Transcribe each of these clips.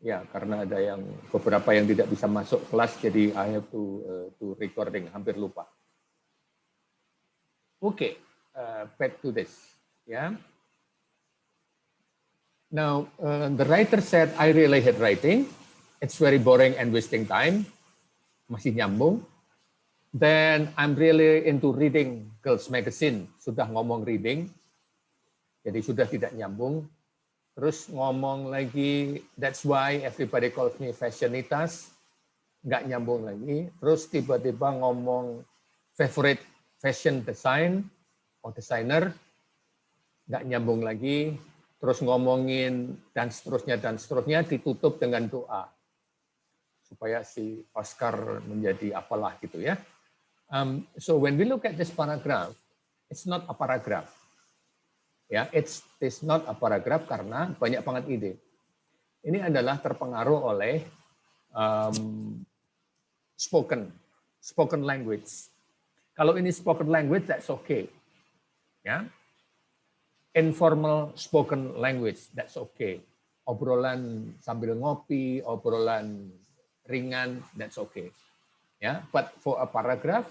Ya, karena ada yang beberapa yang tidak bisa masuk kelas, jadi I have to recording, hampir lupa. Oke, back to this. Ya. Now, the writer said, I really hate writing. It's very boring and wasting time. Masih nyambung. Then I'm really into reading girls magazine. Sudah ngomong reading, jadi sudah tidak nyambung. Terus ngomong lagi, that's why everybody calls me fashionitas. Nggak nyambung lagi. Terus tiba-tiba ngomong favorite fashion design or designer. Nggak nyambung lagi. Terus ngomongin dan seterusnya, ditutup dengan doa. Supaya si Oscar menjadi apalah gitu ya. So when we look at this paragraph, it's not a paragraph. Ya, it's not a paragraph karena banyak banget ide. Ini adalah terpengaruh oleh spoken language. Kalau ini spoken language, that's okay. Ya, informal spoken language, that's okay. Obrolan sambil ngopi, obrolan ringan, that's okay. Ya, but for a paragraph,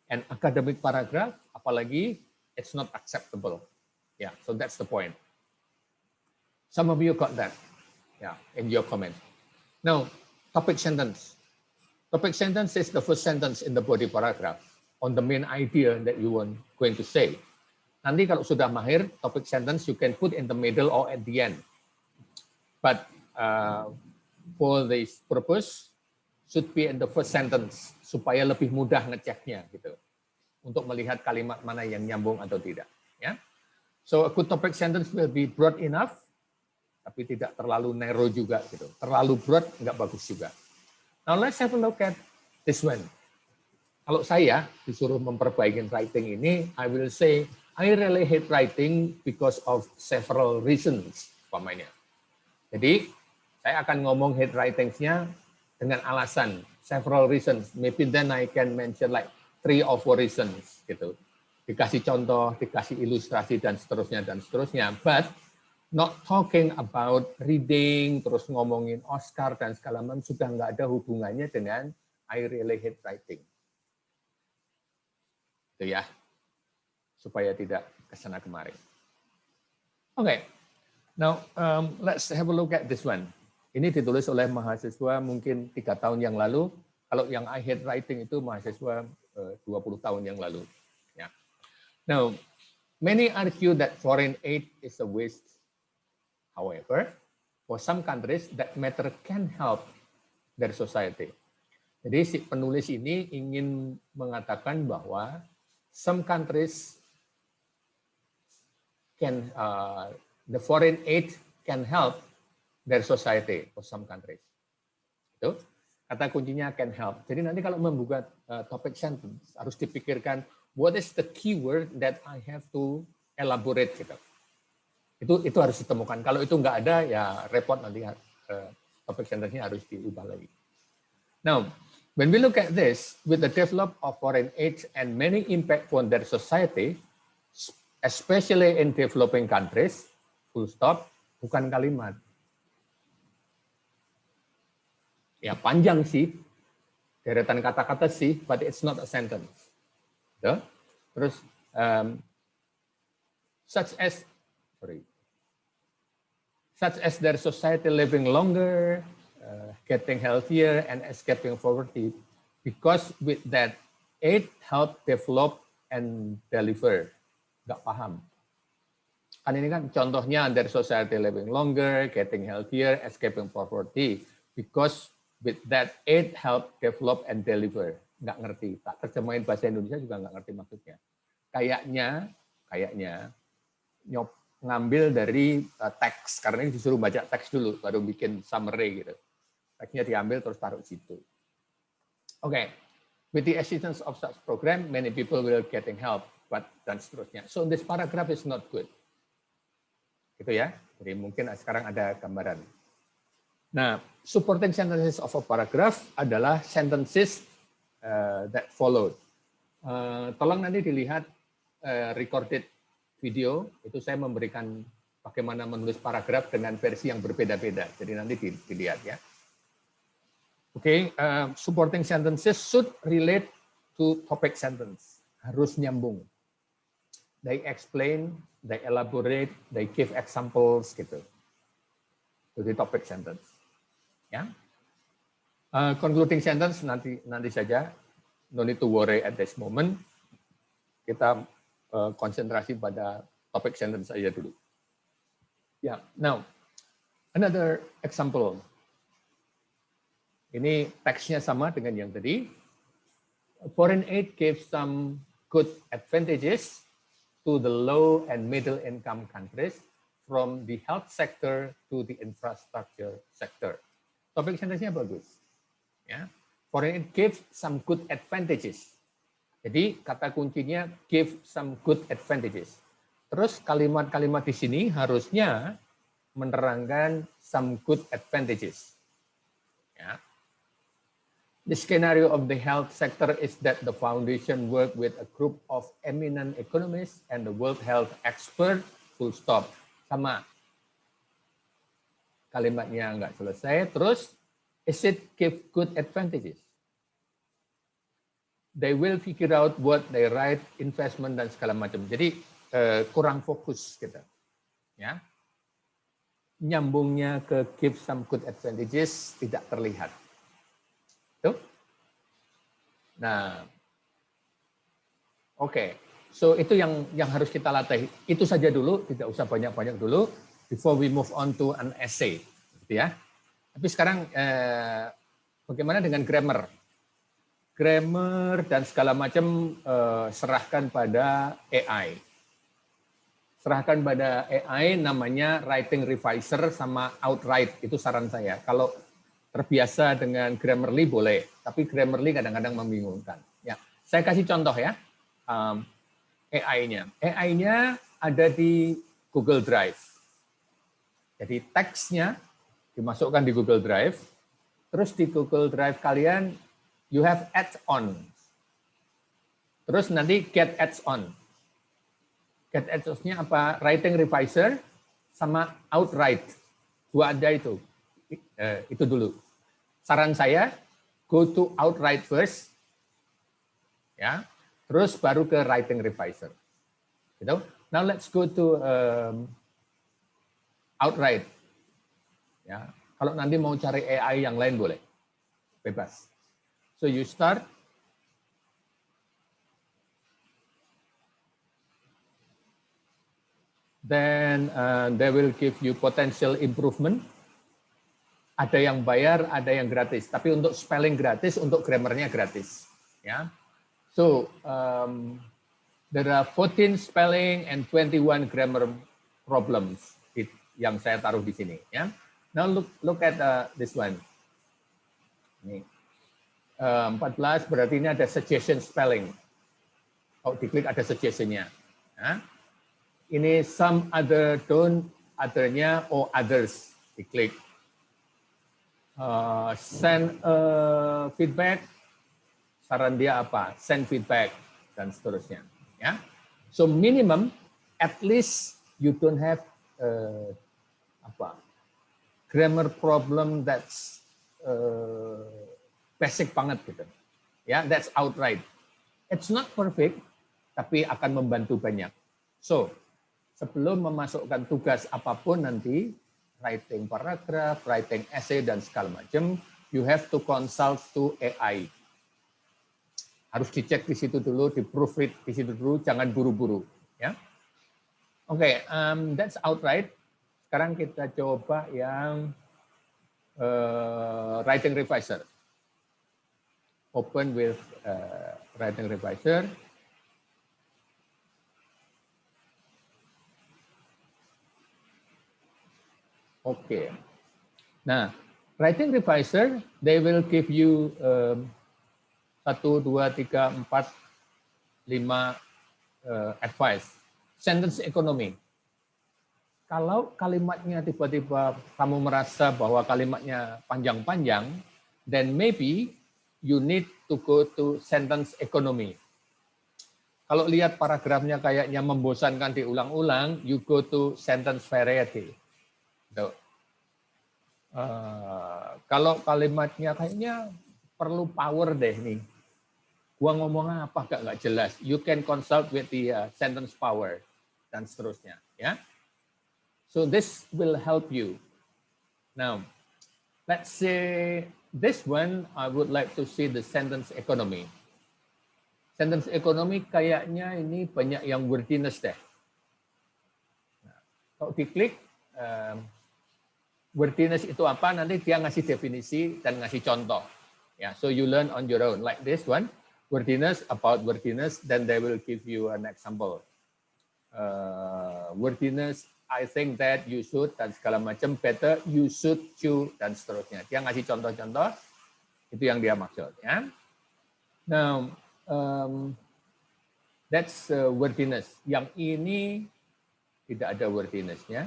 an academic paragraph, apalagi, it's not acceptable. Yeah, so that's the point. Some of you got that, yeah, in your comment. Now, topic sentence. Topic sentence is the first sentence in the body paragraph on the main idea that you are going to say. Nanti kalau sudah mahir, topic sentence you can put in the middle or at the end. But for this purpose, should be in the first sentence supaya lebih mudah ngeceknya gitu. Untuk melihat kalimat mana yang nyambung atau tidak. Ya. So a good topic sentence will be broad enough, tapi tidak terlalu narrow juga gitu. Terlalu broad nggak bagus juga. Now let's have a look at this one. Kalau saya disuruh memperbaiki writing ini, I will say I really hate writing because of several reasons. Umpamanya. Jadi saya akan ngomong hate writings-nya dengan alasan several reasons. Maybe then I can mention like 3 or 4 reasons gitu. Dikasih contoh, dikasih ilustrasi, dan seterusnya. But not talking about reading, terus ngomongin Oscar, dan segala macam, sudah nggak ada hubungannya dengan I really hate writing. Itu ya, supaya tidak kesana kemari. Oke, now let's have a look at this one. Ini ditulis oleh mahasiswa mungkin 3 tahun yang lalu. Kalau yang I hate writing itu mahasiswa 20 tahun yang lalu. Ya. Now, many argue that foreign aid is a waste. However, for some countries, that matter can help their society. Jadi si penulis ini ingin mengatakan bahwa some countries can, the foreign aid can help their society for some countries. Itu kata kuncinya can help. Jadi nanti kalau membuka topic sentence harus dipikirkan what is the keyword that I have to elaborate gitu. Itu harus ditemukan. Kalau itu nggak ada ya repot nanti topic sentence-nya harus diubah lagi. Now, when we look at this, with the development of foreign aid and many impact on their society, especially in developing countries, full stop, bukan kalimat. Ya panjang sih, deretan kata-kata sih, but it's not a sentence. Ya. Terus, such as their society living longer, getting healthier, and escaping poverty, because with that aid help develop and deliver. Nggak paham. Kan ini kan contohnya their society living longer, getting healthier, escaping poverty, because with that aid help develop and deliver. Nggak ngerti. Tak terjemahin bahasa Indonesia juga nggak ngerti maksudnya. Kayaknya ngambil dari teks, karena ini disuruh baca teks dulu, baru bikin summary gitu. Teksnya diambil terus taruh situ. Oke, with the assistance of such program, many people will getting help, but dan seterusnya. So this paragraph is not good. Gitu ya. Jadi mungkin sekarang ada gambaran. Nah, supporting sentences of a paragraph adalah sentences that followed. Tolong nanti dilihat recorded video, itu saya memberikan bagaimana menulis paragraf dengan versi yang berbeda-beda. Jadi nanti dilihat ya. Oke, supporting sentences should relate to topic sentence. Harus nyambung. They explain, they elaborate, they give examples gitu. To the topic sentence. Ya. Concluding sentence nanti saja. No need to worry at this moment. Kita konsentrasi pada topic sentence saja dulu. Ya, now another example. Ini teksnya sama dengan yang tadi. Foreign aid gives some good advantages to the low and middle income countries from the health sector to the infrastructure sector. Topik sentence-nya bagus. Ya. Foreign aid gives some good advantages. Jadi kata kuncinya give some good advantages. Terus kalimat-kalimat di sini harusnya menerangkan some good advantages. Ya. The scenario of the health sector is that the foundation work with a group of eminent economists and the World Health expert, full stop. Sama. Kalimatnya nggak selesai. Terus, is it give good advantages? They will figure out what they write, investment, dan segala macam. Jadi, kurang fokus kita. Ya. Nyambungnya ke give some good advantages tidak terlihat. Tuh. Nah, oke. So itu yang harus kita latih. Itu saja dulu, tidak usah banyak-banyak dulu. Before we move on to an essay, gitu ya. Tapi sekarang bagaimana dengan grammar? Grammar dan segala macam serahkan pada AI. Serahkan pada AI namanya writing reviser sama outright. Itu saran saya. Kalau terbiasa dengan Grammarly boleh, tapi Grammarly kadang-kadang membingungkan. Ya, saya kasih contoh ya, AI-nya. AI-nya ada di Google Drive. Jadi teksnya dimasukkan di Google Drive, terus di Google Drive kalian you have add-on. Terus nanti get add-on. Get add-on-nya apa? Writing reviser sama outright. Dua ada itu. Itu dulu. Saran saya, go to outright first, ya, terus baru ke writing reviser. Gitu. Now let's go to outright. Ya, kalau nanti mau cari AI yang lain boleh, bebas. So you start. Then they will give you potential improvement. Ada yang bayar, ada yang gratis. Tapi untuk spelling gratis, untuk grammarnya gratis. Ya. So, there are 14 spelling and 21 grammar problems yang saya taruh di sini. Ya. Now look at this one. Ini. 14 berarti ini ada suggestion spelling. Kalau diklik ada suggestionnya. Ya. Ini some other, don't, other-nya, or others. Diklik. Send feedback, saran dia apa? Send feedback dan seterusnya. Ya, so minimum, at least you don't have grammar problem that's basic banget gitu. Ya, that's outright. It's not perfect, tapi akan membantu banyak. So sebelum memasukkan tugas apapun nanti, writing paragraph, writing essay, dan segala macam, you have to consult to AI. Harus dicek di situ dulu, di proofread di situ dulu, jangan buru-buru. Ya, oke, that's outright. Sekarang kita coba yang writing reviser. Open with writing reviser. Oke. Nah, writing reviser, they will give you 1, 2, 3, 4, 5 advice. Sentence economy. Kalau kalimatnya tiba-tiba kamu merasa bahwa kalimatnya panjang-panjang, then maybe you need to go to sentence economy. Kalau lihat paragrafnya kayaknya membosankan diulang-ulang, you go to sentence variety. Tuh. Kalau kalimatnya kayaknya perlu power deh nih. Gua ngomong apa nggak jelas. You can consult with the sentence power dan seterusnya. Ya. So this will help you. Now, let's say this one, I would like to see the sentence economy. Sentence economy kayaknya ini banyak yang wordiness deh. Nah, kalau diklik, wordiness itu apa? Nanti dia ngasih definisi dan ngasih contoh. Ya, so you learn on your own. Like this one, wordiness, about wordiness, then they will give you an example. Wordiness, I think that you should, dan segala macam, better, you should, you, dan seterusnya. Dia ngasih contoh-contoh, itu yang dia maksud. Ya. Now, that's wordiness. Yang ini tidak ada wordiness-nya.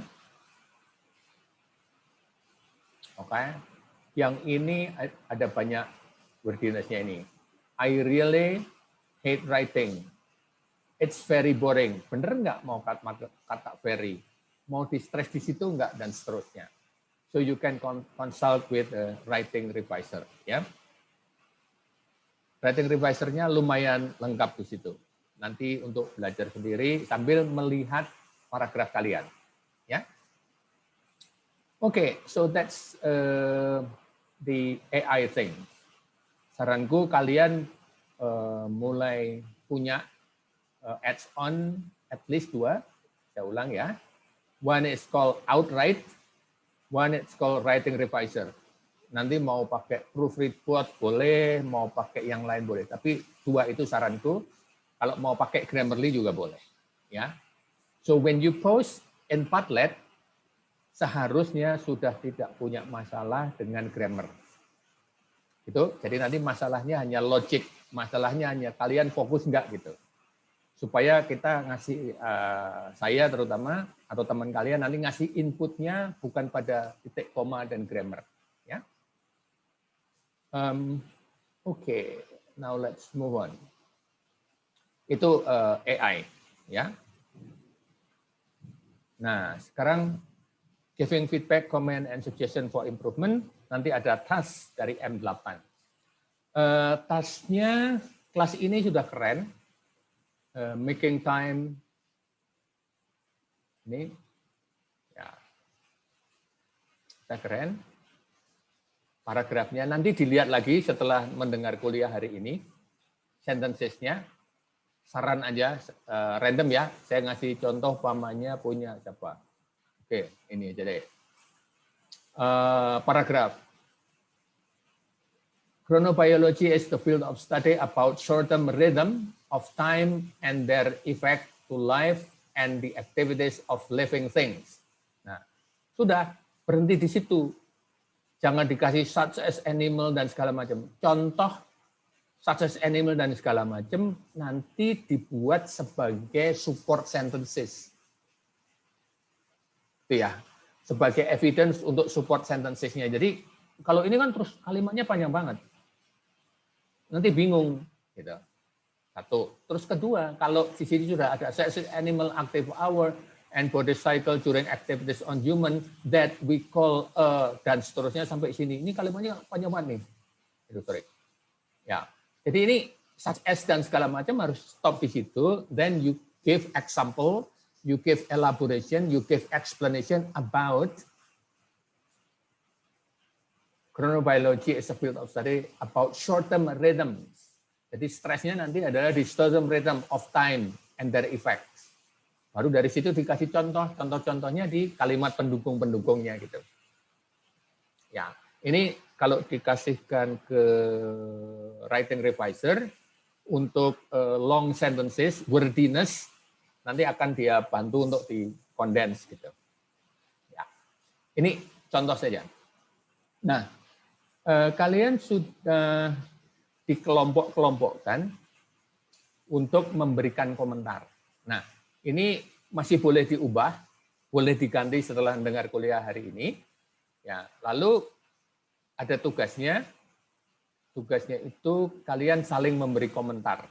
Oke. Yang ini ada banyak wordiness-nya ini. I really hate writing. It's very boring. Bener nggak mau kata very? Mau di-stress di situ nggak? Dan seterusnya. So you can consult with a writing revisor. Ya. Writing revisornya lumayan lengkap di situ. Nanti untuk belajar sendiri sambil melihat paragraf kalian. Ya. Oke, so that's the AI thing. Saranku kalian mulai punya add-on at least 2, saya ulang ya. One is called Outright, one is called Writing Revisor. Nanti mau pakai Proofread Bot boleh, mau pakai yang lain boleh. Tapi 2 itu saranku. Kalau mau pakai Grammarly juga boleh. Ya. So when you post in Padlet, seharusnya sudah tidak punya masalah dengan grammar. Gitu. Jadi nanti masalahnya hanya logic, masalahnya hanya kalian fokus enggak gitu. Supaya kita ngasih, saya terutama, atau teman kalian nanti ngasih inputnya bukan pada titik koma dan grammar. Ya. Oke, now let's move on. Itu AI. Ya. Nah, sekarang giving feedback, comment, and suggestion for improvement. Nanti ada task dari M8. Tasknya kelas ini sudah keren. Making time. Ini. Ya. Sudah keren. Paragrafnya nanti dilihat lagi setelah mendengar kuliah hari ini. Sentences-nya. Saran aja, random ya. Saya ngasih contoh pamannya punya siapa. Oke, ini aja deh. Paragraf. Chronobiology is the field of study about short-term rhythm of time and their effect to life and the activities of living things. Nah, sudah berhenti di situ. Jangan dikasih such as animal dan segala macam. Contoh such as animal dan segala macam nanti dibuat sebagai support sentences. Itu ya, sebagai evidence untuk support sentences-nya. Jadi kalau ini kan terus kalimatnya panjang banget. Nanti bingung gitu. Satu. Terus kedua, kalau di sini sudah ada sex animal active hour and body cycle during activities on human that we call dan seterusnya sampai sini. Ini kalimatnya panjang banget nih. Itu sorry. Ya. Jadi ini such as dan segala macam harus stop di situ, then you give example, you give elaboration, you give explanation about chronobiology is a field of study about short-term rhythms. Jadi stresnya nanti adalah di short-term rhythm of time and their effects. Baru dari situ dikasih contoh-contohnya di kalimat pendukung-pendukungnya gitu. Ya, ini kalau dikasihkan ke writing revisor untuk long sentences, wordiness, nanti akan dia bantu untuk di condense gitu. Ya, ini contoh saja. Nah, kalian sudah dikelompok-kelompokkan untuk memberikan komentar. Nah, ini masih boleh diubah, boleh diganti setelah mendengar kuliah hari ini. Ya, lalu ada tugasnya. Tugasnya itu kalian saling memberi komentar.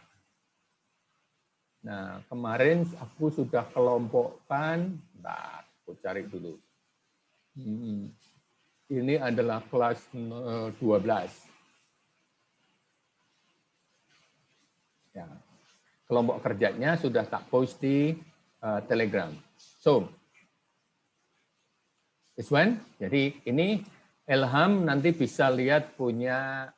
Nah, kemarin aku sudah kelompokkan, bentar, aku cari dulu. Ini adalah kelas 12. Ya. Kelompok kerjanya sudah tak post di Telegram. So, this one. Jadi ini Ilham nanti bisa lihat punya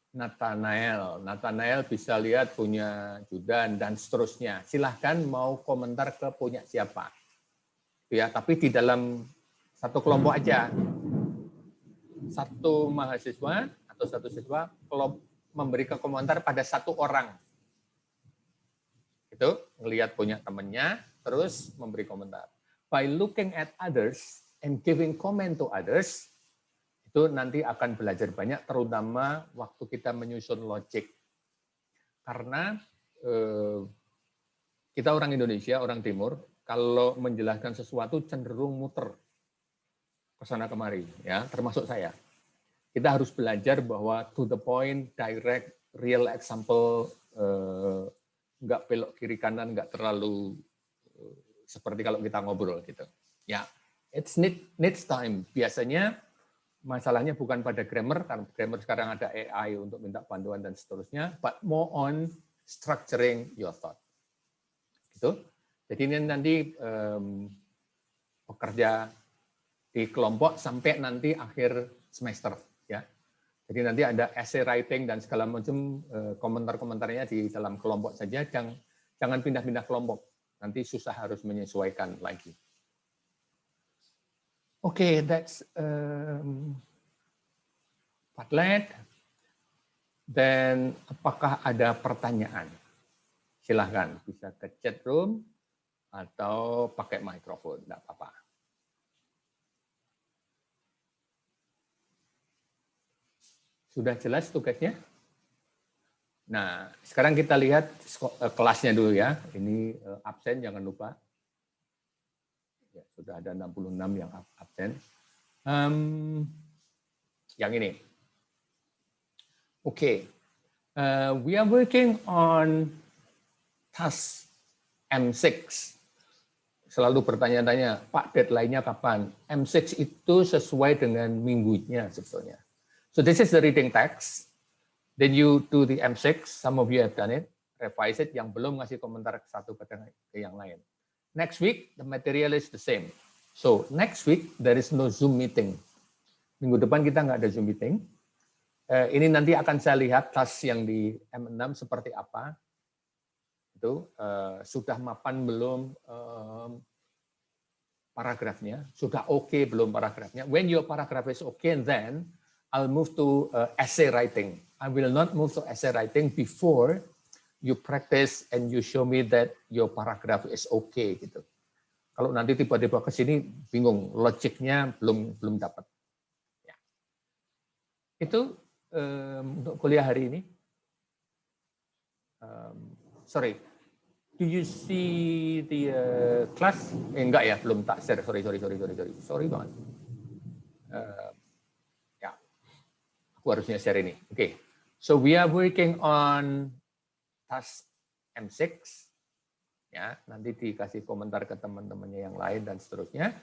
Nathanael. Nathanael bisa lihat punya Judan dan seterusnya. Silahkan mau komentar ke punya siapa. Ya, tapi di dalam satu kelompok aja. Satu mahasiswa atau satu siswa memberikan komentar pada satu orang. Itu ngelihat punya temannya, terus memberi komentar. By looking at others and giving comment to others, itu nanti akan belajar banyak, terutama waktu kita menyusun logik. Karena kita orang Indonesia, orang Timur, kalau menjelaskan sesuatu cenderung muter ke sana kemari, ya, termasuk saya. Kita harus belajar bahwa to the point, direct, real example, nggak belok kiri kanan, nggak terlalu seperti kalau kita ngobrol gitu. Ya, it's needs time. Biasanya masalahnya bukan pada grammar, karena grammar sekarang ada AI untuk minta bantuan dan seterusnya, but more on structuring your thought. Gitu. Jadi ini nanti bekerja di kelompok sampai nanti akhir semester, ya. Jadi nanti ada essay writing dan segala macam komentar-komentarnya di dalam kelompok saja, jangan pindah-pindah kelompok. Nanti susah, harus menyesuaikan lagi. Oke, that's Padlet. Dan apakah ada pertanyaan? Silahkan, bisa ke chat room atau pakai mikrofon, enggak apa-apa. Sudah jelas tugasnya? Nah, sekarang kita lihat kelasnya dulu ya. Ini absen, jangan lupa. Ya, sudah ada 66 yang absen. Yang ini. Oke. We are working on task M6. Selalu bertanya-tanya, Pak, deadline-nya kapan? M6 itu sesuai dengan minggunya sebetulnya. So this is the reading text. Then you do the M6. Some of you have done it. Revise it. Yang belum ngasih komentar satu ke yang lain. Next week, the material is the same. So next week, there is no Zoom meeting. Minggu depan kita nggak ada Zoom meeting. Ini nanti akan saya lihat task yang di M6 seperti apa. Itu sudah mapan belum paragrafnya, sudah oke belum paragrafnya. When your paragraph is okay, then I'll move to essay writing. I will not move to essay writing before you practice and you show me that your paragraph is okay gitu. Kalau nanti tiba-tiba ke sini bingung, logiknya belum dapat. Ya. Itu untuk kuliah hari ini. Sorry. Do you see the class? Enggak ya, belum tak share. Sorry banget. Ya, aku harusnya share ini. Oke. So we are working on task M6. Ya, nanti dikasih komentar ke teman-temannya yang lain dan seterusnya.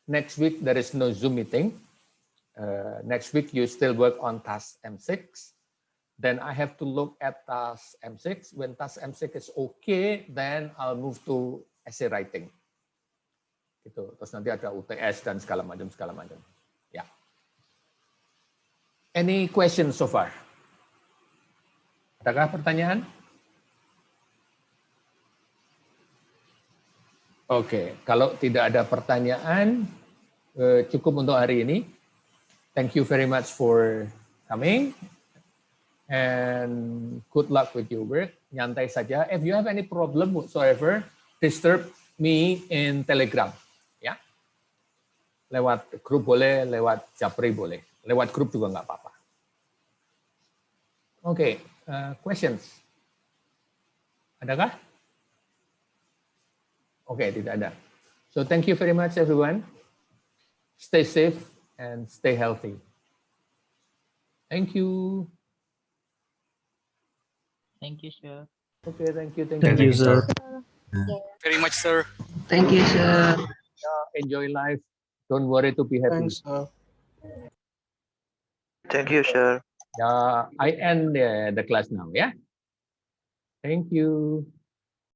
Next week there is no Zoom meeting. Next week you still work on task M6. Then I have to look at task M6. When task M6 is okay, then I'll move to essay writing. Gitu. Terus nanti ada UTS dan segala macam. Ya. Any questions so far? Adakah pertanyaan? Oke, kalau tidak ada pertanyaan, cukup untuk hari ini. Thank you very much for coming. And good luck with your work. Nyantai saja. If you have any problem whatsoever, disturb me in Telegram. Ya, lewat grup boleh, lewat Japri boleh, lewat grup juga nggak apa-apa. Oke, questions? Adakah? Oke, tidak ada. So thank you very much everyone. Stay safe and stay healthy. Thank you. Thank you, sir. Okay, thank you, Thank you, sir. Very much, sir. Thank you, sir. Enjoy life. Don't worry to be happy. Thanks, sir. Thank you, sir. I end the class now. Yeah. Thank you.